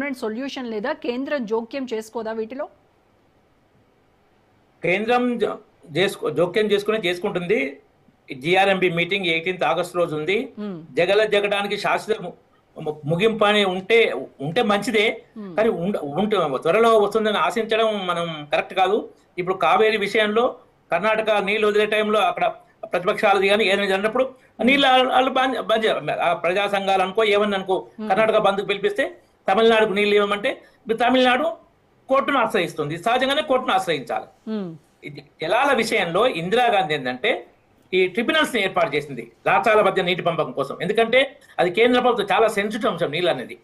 Permanent solution లేదా? కేంద్రం జోక్యం చేసుకోదా వీటిలో? కేంద్రం జోక్యం చేసుకుంటుంది. జిఆర్ఎంబి మీటింగ్ 18th ఆగస్ట్ రోజు ఉంది. జగడానికి శాశ్వత ముగింపు అని ఉంటే మంచిదే, కానీ త్వరలో వస్తుందని ఆశించడం మనం కరెక్ట్ కాదు. ఇప్పుడు కావేరీ విషయంలో కర్ణాటక నీళ్ళు వదిలే టైంలో అక్కడ ప్రతిపక్షాలది కానీ ఏదైనా జరిగినప్పుడు నీళ్ళు వాళ్ళు బంద్ ప్రజా సంఘాలు అనుకో ఏమని అనుకో కర్ణాటక బంద్కు పిలిపిస్తే తమిళనాడుకు నీళ్ళు ఇవ్వమంటే తమిళనాడు కోర్టును ఆశ్రయిస్తుంది. సహజంగానే కోర్టును ఆశ్రయించాలి. జలాల విషయంలో ఇందిరాగాంధీ ఏంటంటే ఈ ట్రిబ్యునల్స్ ని ఏర్పాటు చేసింది రాష్ట్రాల మధ్య నీటి పంపకం కోసం. ఎందుకంటే అది కేంద్ర ప్రభుత్వం చాలా సెన్సిటివ్ అంశం నీళ్ళు అనేది.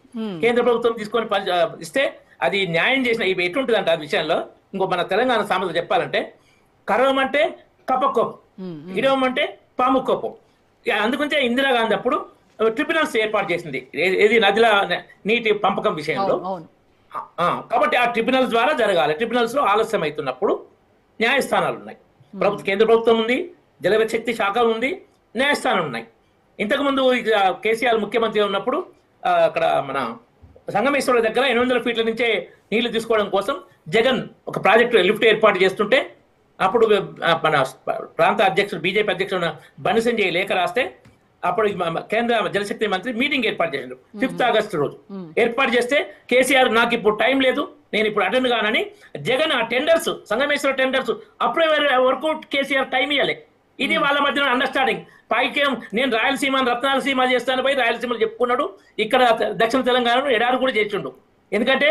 కేంద్ర ప్రభుత్వం తీసుకొని ఇస్తే అది న్యాయం చేసిన ఇవి ఎటుంటుందంటే ఆ విషయంలో ఇంకో మన తెలంగాణ సామెతలు చెప్పాలంటే కరవమంటే కప్పకోపం, ఇడవమంటే పాము కోపం. అందుకుంటే ఇందిరాగాంధీ అప్పుడు ట్రిబ్యునల్స్ ఏర్పాటు చేసింది ఏది నదుల నీటి పంపకం విషయంలో. కాబట్టి ఆ ట్రిబ్యునల్స్ ద్వారా జరగాలి. ట్రిబ్యునల్స్ లో ఆలస్యం అవుతున్నప్పుడు న్యాయస్థానాలు ఉన్నాయి. కేంద్ర ప్రభుత్వం ఉంది, జలశక్తి శాఖ ఉంది, న్యాయస్థానం ఉన్నాయి. ఇంతకుముందు కేసీఆర్ ముఖ్యమంత్రి ఉన్నప్పుడు అక్కడ మన సంగమేశ్వర దగ్గర 800 ఫీట్ల నుంచే నీళ్లు తీసుకోవడం కోసం జగన్ ఒక ప్రాజెక్టు లిఫ్ట్ ఏర్పాటు చేస్తుంటే అప్పుడు మన ప్రాంత అధ్యక్షుడు బీజేపీ అధ్యక్షుడు బండి సంజయ్ లేఖ రాస్తే అప్పుడు కేంద్ర జలశక్తి మంత్రి మీటింగ్ ఏర్పాటు చేసిండు 5th ఆగస్టు రోజు. ఏర్పాటు చేస్తే కేసీఆర్ నాకు ఇప్పుడు టైం లేదు, నేను ఇప్పుడు అటెండ్ కానని జగన్ ఆ టెండర్స్ సంగమేశ్వర టెండర్స్ అప్పుడే వరకు కేసీఆర్ టైం ఇవ్వాలి. ఇది వాళ్ళ మధ్యన అండర్స్టాండింగ్. పైకేం నేను రాయలసీమ రత్నాలసీమ చేస్తాను పోయి రాయలసీమలో చెప్పుకున్నాడు, ఇక్కడ దక్షిణ తెలంగాణలో ఎడారు కూడా చేసిండు. ఎందుకంటే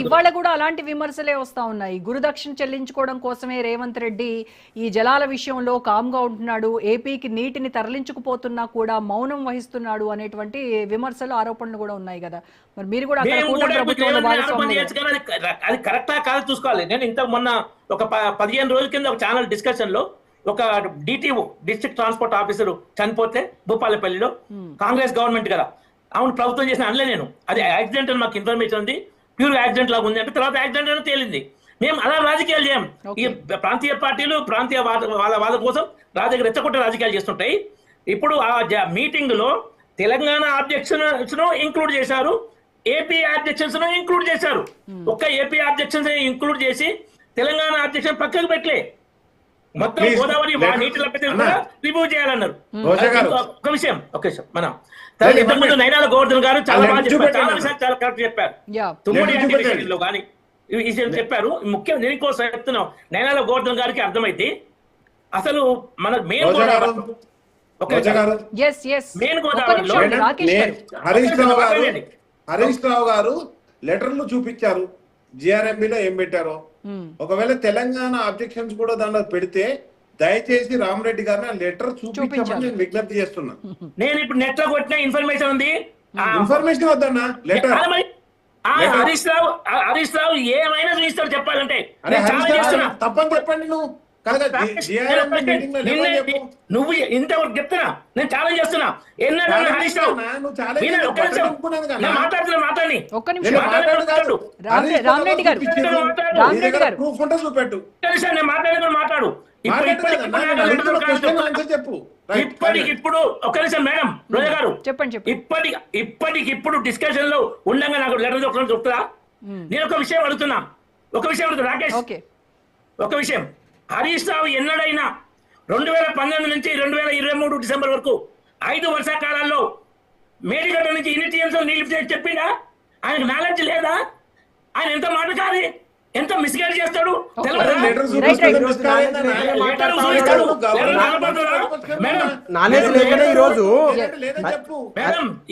ఇవాళ కూడా అలాంటి విమర్శలే వస్తా ఉన్నాయి. గురుదక్షిణ చెల్లించుకోవడం కోసమే రేవంత్ రెడ్డి ఈ జలాల విషయంలో కామ్గా ఉంటున్నాడు, ఏపీకి నీటిని తరలించుకుపోతున్నా కూడా మౌనం వహిస్తున్నాడు అనేటువంటి విమర్శలు ఆరోపణలు కూడా ఉన్నాయి కదా. మరి మీరు కూడా అది కరెక్టా కాదు చూసుకోవాలి. నేను ఇంతకు మొన్న ఒక 15 రోజుల కింద ఒక ఛానల్ డిస్కషన్ లో ఒక డిటిఓ డిస్ట్రిక్ట్ ట్రాన్స్పోర్ట్ ఆఫీసర్ చనిపోతే భూపాలపల్లిలో కాంగ్రెస్ గవర్నమెంట్ కదా, అవును ప్రభుత్వం చేసిన అనలే నేను, అది యాక్సిడెంట్ అని మాకు ఇన్ఫర్మేషన్ ఉంది, ప్యూర్ యాక్సిడెంట్ లాగా ఉంది అంటే తర్వాత యాక్సిడెంట్ అని తేలింది. మేము అలా రాజకీయాలు చేయం. ఈ ప్రాంతీయ పార్టీలు ప్రాంతీయ వాళ్ళ వాద కోసం రెచ్చగొట్టే రాజకీయాలు చేస్తుంటాయి. ఇప్పుడు ఆ మీటింగ్ లో తెలంగాణ అబ్జెక్షన్స్ ఇంక్లూడ్ చేశారు, ఏపీ అబ్జెక్షన్స్ ఇంక్లూడ్ చేశారు. ఒక్క ఏపీ అబ్జెక్షన్స్ ఇంక్లూడ్ చేసి తెలంగాణ అబ్జెక్షన్ పక్కకు పెట్టలే, మొత్తం గోదావరి నీటి లభ్యత రిమూవ్ చేయాలన్నారు. ఒక విషయం మనం ఇంతకుముందు నైనాల గోవర్ధన్ గారు చాలా బాగా చెప్పారు, చాలా విషయాలు చాలా కరెక్ట్ చెప్పారు. తుమ్మడి యాక్టివిటీలో కానీ ఈ విషయం చెప్పారు. ముఖ్యం నేను ఇంకోసం చెప్తున్నాం, నైనాల గోవర్ధన్ గారికి అర్థమైంది అసలు మన మెయిన్ గోదావరి హరీష్ రావు గారు లెటర్లు చూపించారు, జిఆర్ఎంబిలో ఏం పెట్టారో. ఒకవేళ తెలంగాణ అబ్జెక్షన్స్ కూడా దాంట్లో పెడితే దయచేసి రామరెడ్డి గారిని ఆ లెటర్ చూపించమని నేను విజ్ఞప్తి చేస్తున్నా. నేను ఇప్పుడు నెట్ లో కొట్టిన ఇన్ఫర్మేషన్ ఉంది, ఇన్ఫర్మేషన్ వద్దన్నా లెటర్. హరీష్ రావు ఏమైనా చూపిస్తాడు చెప్పాలంటే తప్పని చెప్పండి. నువ్వు ఇంతవరకు చెప్తున్నా, నేను ఛాలెంజ్ చేస్తున్నా. హరీష్ రావు మాట్లాడి మాట్లాడు. ఇప్పటికిప్పుడు ఒక నిమిషం మేడం రోజా గారు చెప్పండి. ఇప్పటికిప్పుడు డిస్కషన్ లో ఉండగా నాకు లెటర్ చెప్తారా? నేను ఒక విషయం అడుగుతున్నా రాకేష్, ఒక విషయం. హరీష్ రావు ఎన్నడైనా 2019 నుంచి 2023 డిసెంబర్ వరకు 5 వర్షాకాలాల్లో మేడిగడ్డ నుంచి ఇన్ని టీఎంసీలు నీళ్ళు చెప్పిందా? ఆయనకు నాలెడ్జ్ లేదా? ఆయన ఎంత మాట కాదు, ఎంత మిస్గైడ్ చేస్తాడు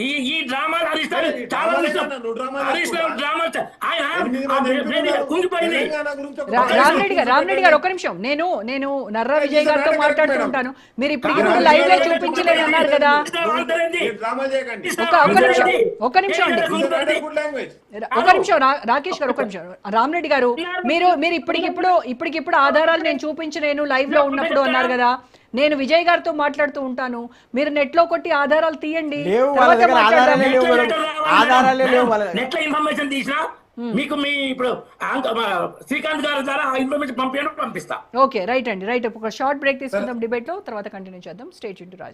ఈ డ్రామాలు రామరెడ్డి గారు ఒక నిమిషం. నేను నర్రా విజయ్ గారితో మాట్లాడుతూ ఉంటాను, మీరు ఇప్పటికి లైవ్ లో చూపించలేదు అన్నారు కదా. ఒక నిమిషం రాకేష్ గారు, ఒక నిమిషం. రామరెడ్డి గారు, మీరు ఇప్పటికిప్పుడు ఆధారాలు నేను చూపించలేను లైవ్ లో ఉన్నప్పుడు అన్నారు కదా. నేను విజయ్ గారితో మాట్లాడుతూ ఉంటాను, మీరు నెట్ లో కొట్టి ఆధారాలు తీయండి. ఇన్ఫర్మేషన్ తీసినా మీకు మీ ఇప్పుడు శ్రీకాంత్ గారి ద్వారా ఇన్ఫర్మేషన్ పంపిస్తా. ఓకే రైట్ అండి, రైట్. ఒక షార్ట్ బ్రేక్ తీసుకుందాం డిబేట్ లో, తర్వాత కంటిన్యూ చేద్దాం. Stay tuned to Raj.